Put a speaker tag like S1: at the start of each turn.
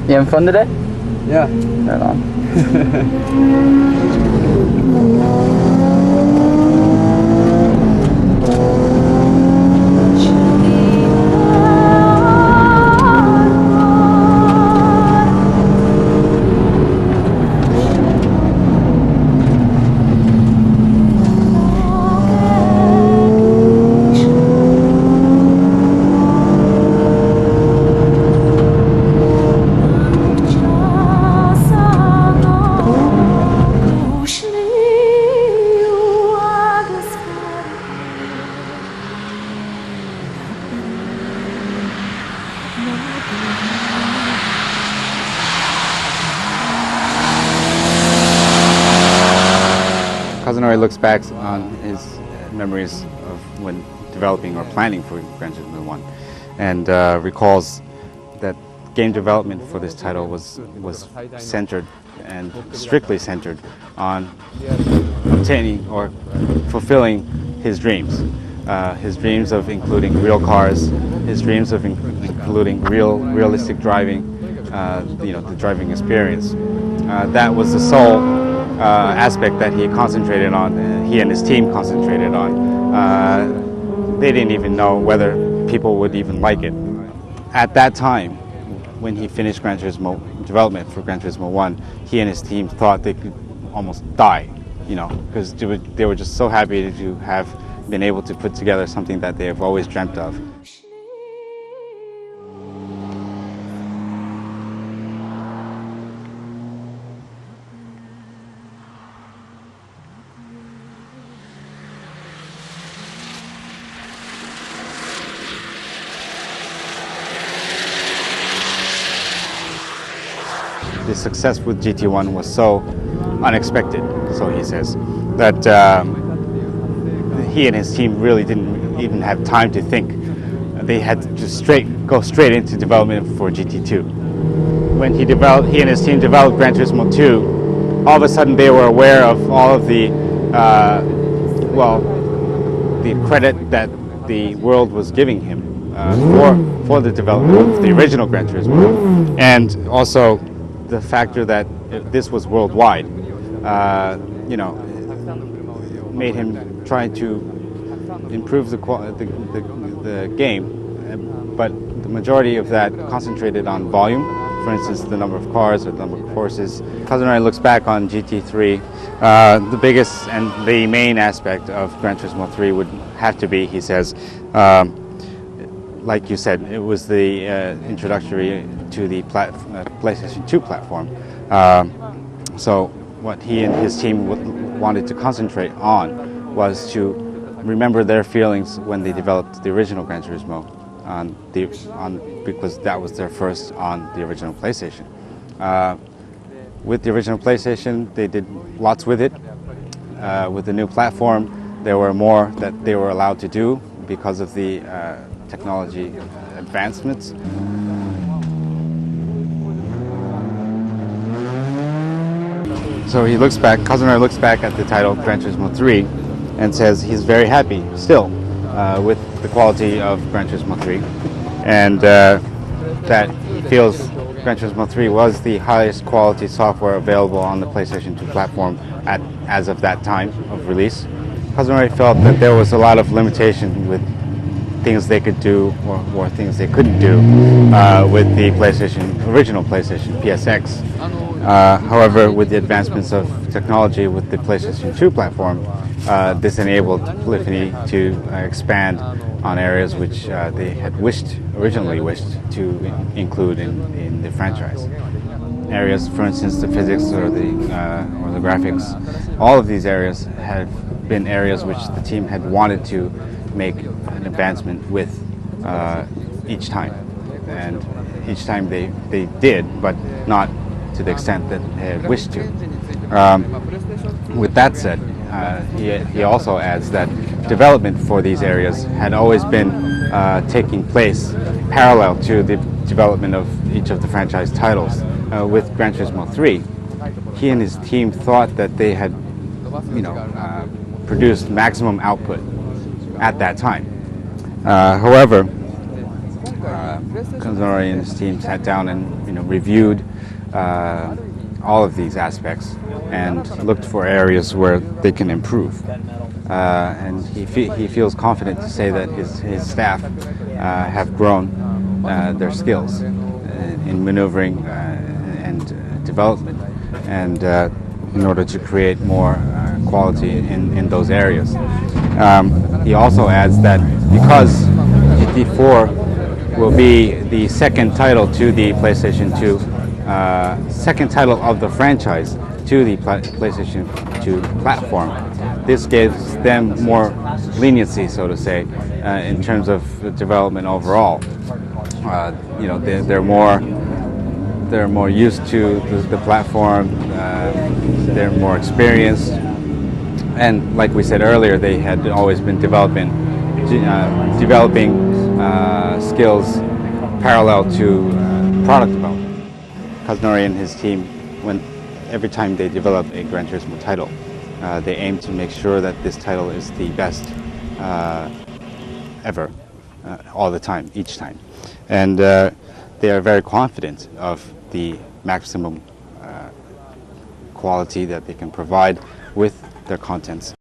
S1: You having fun today?
S2: Yeah.
S1: Right on.
S2: Kazunori looks back on his memories of when developing or planning for Gran Turismo 1 and recalls that game development for this title was centered and strictly centered on obtaining or fulfilling his dreams of including real cars, his dreams of including realistic driving, the driving experience. That was the sole aspect that he concentrated on, he and his team concentrated on. They didn't even know whether people would even like it. At that time, when he finished Gran Turismo development for Gran Turismo 1, he and his team thought they could almost die, because they were just so happy to have been able to put together something that they have always dreamt of. The success with GT1 was so unexpected, so he says, that he and his team really didn't even have time to think. They had to just go straight into development for GT2. When he and his team developed Gran Turismo 2, all of a sudden they were aware of all of the credit that the world was giving him for the development of the original Gran Turismo, and also the factor that this was worldwide, made him try to improve the game, but the majority of that concentrated on volume. For instance, the number of cars or the number of horses. Kazunori looks back on GT3. The biggest and the main aspect of Gran Turismo 3 would have to be, he says, like you said, it was the introductory to the PlayStation 2 platform. So what he and his team wanted to concentrate on was to remember their feelings when they developed the original Gran Turismo, because that was their first on the original PlayStation. With the original PlayStation, they did lots with it. With the new platform, there were more that they were allowed to do because of the technology advancements. So Kazunori looks back at the title Gran Turismo 3 and says he's very happy still with the quality of Gran Turismo 3, and that he feels Gran Turismo 3 was the highest quality software available on the PlayStation 2 platform as of that time of release. Kazunori felt that there was a lot of limitation with things they could do or things they couldn't do with the original PlayStation PSX. However, with the advancements of technology with the PlayStation 2 platform, this enabled Polyphony to expand on areas which they had originally wished to include in the franchise. Areas, for instance, the physics or the graphics, all of these areas have been areas which the team had wanted to make an advancement with each time, and each time they did, but not to the extent that they had wished to. With that said, he also adds that development for these areas had always been taking place parallel to the development of each of the franchise titles. With Gran Turismo 3, he and his team thought that they had, produced maximum output at that time. However, Kazunori and his team sat down and reviewed all of these aspects and looked for areas where they can improve. And he feels confident to say that his staff have grown their skills in maneuvering and development, and in order to create more quality in those areas. He also adds that because GT4 will be the second title to the PlayStation 2, second title of the franchise to the PlayStation 2 platform, this gives them more leniency, so to say, in terms of development overall. They're more used to the platform. They're more experienced, and like we said earlier, they had always been developing skills parallel to product development. Kazunori and his team, every time they develop a Gran Turismo title, they aim to make sure that this title is the best ever, all the time, each time. And they are very confident of the maximum quality that they can provide with their contents.